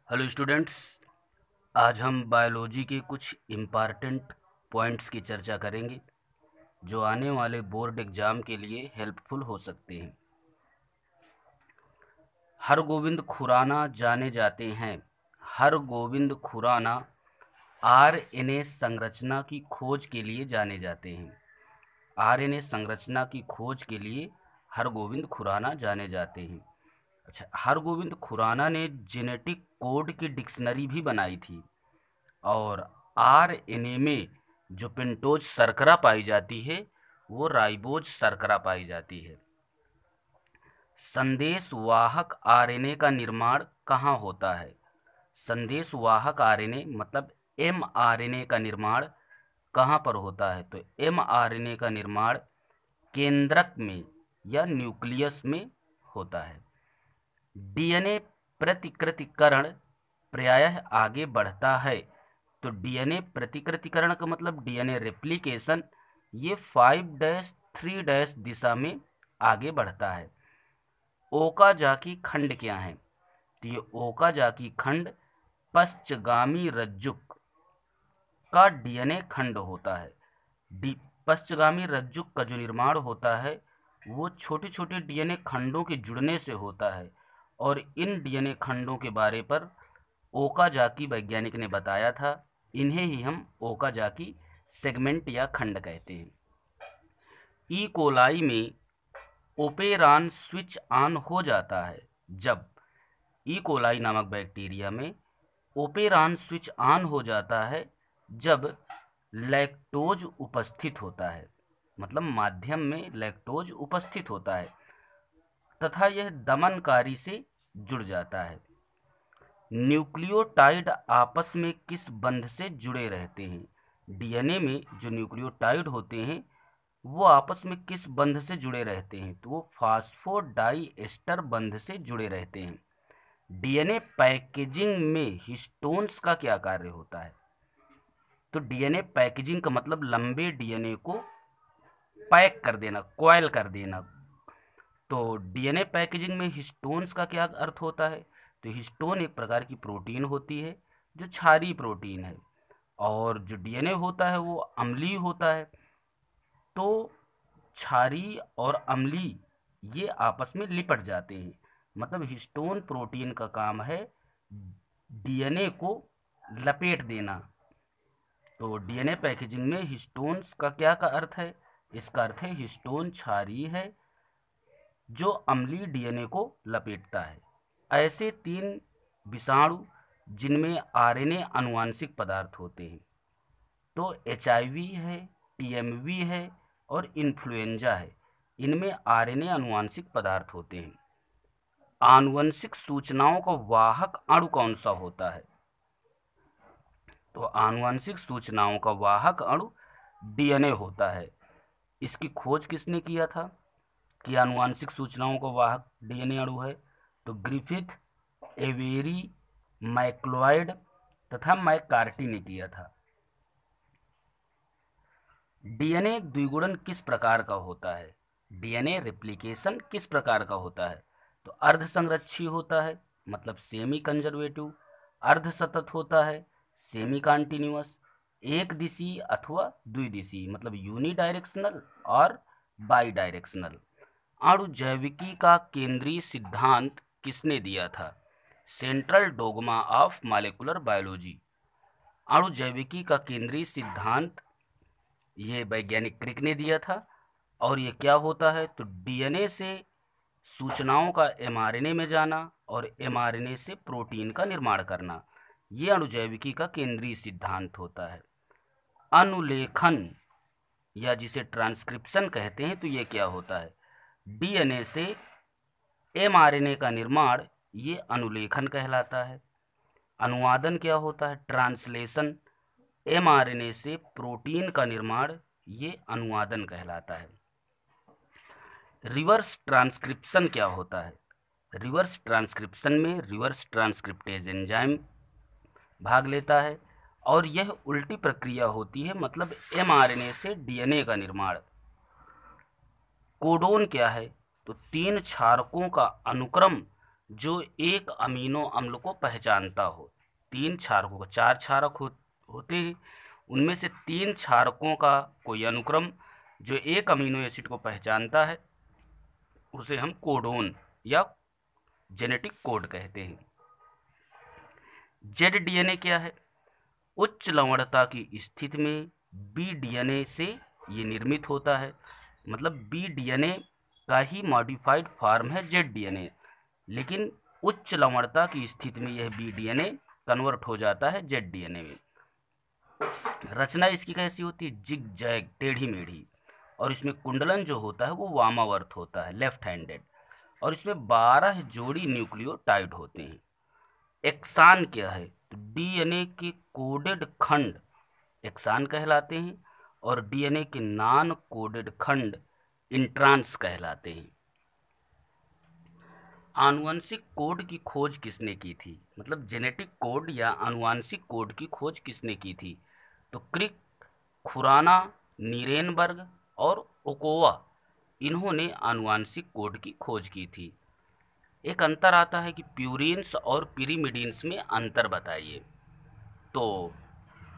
Hello students. आज हम biology के कुछ इम्पॉर्टेंट पॉइंट्स की चर्चा करेंगे जो आने वाले बोर्ड एग्ज़ाम के लिए हेल्पफुल हो सकते हैं। हरगोविंद खुराना जाने जाते हैं। हरगोविंद खुराना आरएनए संरचना की खोज के लिए जाने जाते हैं। आरएनए संरचना की खोज के लिए हरगोविंद खुराना जाने जाते हैं। अच्छा, हरगोविंद खुराना ने जेनेटिक कोड की डिक्शनरी भी बनाई थी। और आरएनए में जो पेंटोज शर्करा पाई जाती है वो राइबोज शर्करा पाई जाती है। संदेश वाहक आरएनए का निर्माण कहाँ होता है? संदेश वाहक आरएनए मतलब एमआरएनए का निर्माण कहाँ पर होता है? तो एमआरएनए का निर्माण केंद्रक में या न्यूक्लियस में होता है। डीएनए प्रतिकृतिकरण प्रायः आगे बढ़ता है। तो डीएनए प्रतिकृतिकरण का मतलब डीएनए रेप्लिकेशन ये 5-3 दिशा में आगे बढ़ता है। ओकाजाकी खंड क्या है? तो ये ओकाजाकी खंड पश्चगामी रज्जुक का डीएनए खंड होता है। पश्चगामी रज्जुक का जो निर्माण होता है वो छोटे छोटे डीएनए खंडों के जुड़ने से होता है। और इन डीएनए खंडों के बारे पर ओकाजाकी वैज्ञानिक ने बताया था। इन्हें ही हम ओकाजाकी सेगमेंट या खंड कहते हैं। ई कोलाई में ओपेरान स्विच ऑन हो जाता है जब ई कोलाई नामक बैक्टीरिया में ओपेरान स्विच ऑन हो जाता है जब लैक्टोज उपस्थित होता है, मतलब माध्यम में लैक्टोज उपस्थित होता है तथा यह दमनकारी से जुड़ जाता है। न्यूक्लियोटाइड आपस में किस बंध से जुड़े रहते हैं? डीएनए में जो न्यूक्लियोटाइड होते हैं वो आपस में किस बंध से जुड़े रहते हैं? तो वो फास्फोडाइएस्टर बंध से जुड़े रहते हैं। डीएनए पैकेजिंग में हिस्टोन्स का क्या कार्य होता है? तो डीएनए पैकेजिंग का मतलब लंबे डीएनए को पैक कर देना, कॉयल कर देना। तो डीएनए पैकेजिंग में हिस्टोन्स का क्या अर्थ होता है? तो हिस्टोन एक प्रकार की प्रोटीन होती है जो क्षारीय प्रोटीन है और जो डीएनए होता है वो अम्लीय होता है। तो क्षारीय और अम्लीय ये आपस में लिपट जाते हैं, मतलब हिस्टोन प्रोटीन का काम है डीएनए को लपेट देना। तो डीएनए पैकेजिंग में हिस्टोन्स का क्या का अर्थ है? इसका अर्थ है हिस्टोन क्षारीय है जो अम्लीय डीएनए को लपेटता है। ऐसे 3 विषाणु जिनमें आरएनए आनुवांशिक पदार्थ होते हैं तो एचआईवी है, टीएमवी है और इन्फ्लुएंजा है। इनमें आरएनए आनुवांशिक पदार्थ होते हैं। आनुवंशिक सूचनाओं का वाहक अणु कौन सा होता है? तो आनुवंशिक सूचनाओं का वाहक अणु डीएनए होता है। इसकी खोज किसने किया था कि आनुवंशिक सूचनाओं का वाहक डीएनए अणु है? तो ग्रिफिथ, एवेरी, मैक्लोइड तथा मैककार्टी ने किया था। डीएनए द्विगुणन किस प्रकार का होता है? डीएनए रेप्लिकेशन किस प्रकार का होता है? तो अर्धसंरक्षी होता है, मतलब सेमी कंजर्वेटिव। अर्धसतत होता है, सेमी कॉन्टिन्यूअस। एक दिशी अथवा द्विदिशी, मतलब यूनिडायरेक्शनल और बाई डायरेक्शनल। अणु जैविकी का केंद्रीय सिद्धांत किसने दिया था? Central dogma of molecular biology. अणु जैविकी का केंद्रीय सिद्धांत ये वैज्ञानिक क्रिक ने दिया था। और ये क्या होता है? तो डीएनए से सूचनाओं का एमआरएनए में जाना और एमआरएनए से प्रोटीन का निर्माण करना, ये अणुजैविकी का केंद्रीय सिद्धांत होता है। अनुलेखन या जिसे ट्रांसक्रिप्शन कहते हैं, तो ये क्या होता है? डीएनए से एमआरएनए का निर्माण, ये अनुलेखन कहलाता है। अनुवादन क्या होता है? ट्रांसलेशन। एमआरएनए से प्रोटीन का निर्माण, ये अनुवादन कहलाता है। रिवर्स ट्रांसक्रिप्शन क्या होता है? रिवर्स ट्रांसक्रिप्शन में रिवर्स ट्रांसक्रिप्टेज एंजाइम भाग लेता है और यह उल्टी प्रक्रिया होती है, मतलब एमआरएनए से डीएनए का निर्माण। कोडोन क्या है? तो 3 क्षारकों का अनुक्रम जो एक अमीनो अम्ल को पहचानता हो। 3 क्षारकों का 4 क्षारक होते हैं, उनमें से 3 क्षारकों का कोई अनुक्रम जो एक अमीनो एसिड को पहचानता है उसे हम कोडोन या जेनेटिक कोड कहते हैं। जेड डीएनए क्या है? उच्च लवणता की स्थिति में बी डीएनए से ये निर्मित होता है। मतलब बी डीएनए का ही मॉडिफाइड फॉर्म है जेड डीएनए, लेकिन उच्च लवणता की स्थिति में यह बी डीएनए कन्वर्ट हो जाता है जेड डीएनए में। रचना इसकी कैसी होती है? जिग जैग, टेढ़ी मेढ़ी, और इसमें कुंडलन जो होता है वो वामावर्त होता है, लेफ्ट हैंडेड, और इसमें 12 जोड़ी न्यूक्लियोटाइड होते हैं। एक्सान क्या है? तो डीएनए के कोडेड खंड एक्सान कहलाते हैं और डीएनए के नॉन कोडेड खंड इंट्रांस कहलाते हैं। आनुवंशिक कोड की खोज किसने की थी? मतलब जेनेटिक कोड या आनुवंशिक कोड की खोज किसने की थी? तो क्रिक, खुराना, नीरेनबर्ग और ओकोवा, इन्होंने आनुवंशिक कोड की खोज की थी। एक अंतर आता है कि प्यूरिन्स और पिरिमिडिन्स में अंतर बताइए। तो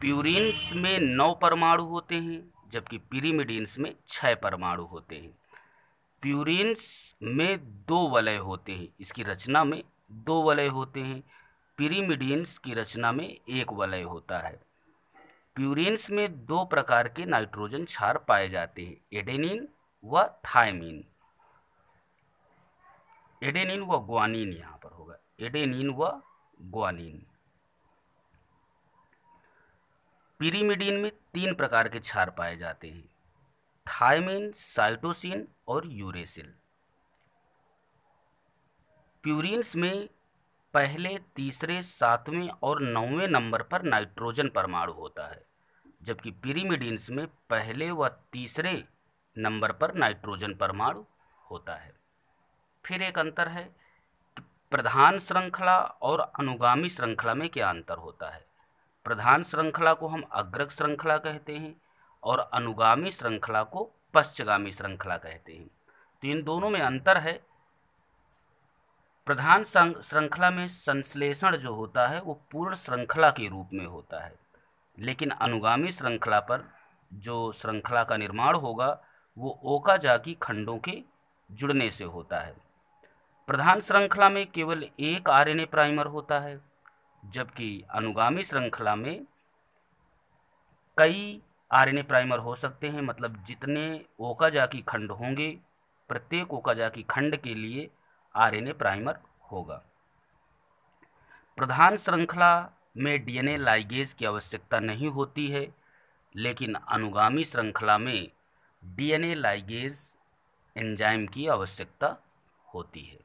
प्यूरिन्स में 9 परमाणु होते हैं जबकि पिरिमिडिन्स में 6 परमाणु होते हैं। प्यूरिन्स में 2 वलय होते हैं, इसकी रचना में 2 वलय होते हैं। पिरिमिडिन्स की रचना में 1 वलय होता है। प्यूरिन्स में 2 प्रकार के नाइट्रोजन क्षार पाए जाते हैं, एडेनिन व थायमिन। एडेनिन व ग्वानिन यहाँ पर होगा, एडेनिन व ग्वानिन। पिरिमिडिन में 3 प्रकार के क्षार पाए जाते हैं, थायमिन, साइटोसिन और यूरेसिल। प्यूरिन्स में पहले, तीसरे, 7वें और 9वें नंबर पर नाइट्रोजन परमाणु होता है, जबकि पिरिमिडिन्स में पहले व तीसरे नंबर पर नाइट्रोजन परमाणु होता है। फिर एक अंतर है कि प्रधान श्रृंखला और अनुगामी श्रृंखला में क्या अंतर होता है। प्रधान श्रृंखला को हम अग्रक श्रृंखला कहते हैं और अनुगामी श्रृंखला को पश्चगामी श्रृंखला कहते हैं। तो इन दोनों में अंतर है। प्रधान श्रृंखला में संश्लेषण जो होता है वो पूर्ण श्रृंखला के रूप में होता है, लेकिन अनुगामी श्रृंखला पर जो श्रृंखला का निर्माण होगा वो ओकाजाकी खंडों के जुड़ने से होता है। प्रधान श्रृंखला में केवल एक आरएनए प्राइमर होता है, जबकि अनुगामी श्रृंखला में कई आरएनए प्राइमर हो सकते हैं। मतलब जितने ओकाजाकी खंड होंगे प्रत्येक ओकाजाकी खंड के लिए आरएनए प्राइमर होगा। प्रधान श्रृंखला में डीएनए लाइगेज की आवश्यकता नहीं होती है, लेकिन अनुगामी श्रृंखला में डीएनए लाइगेज एंजाइम की आवश्यकता होती है।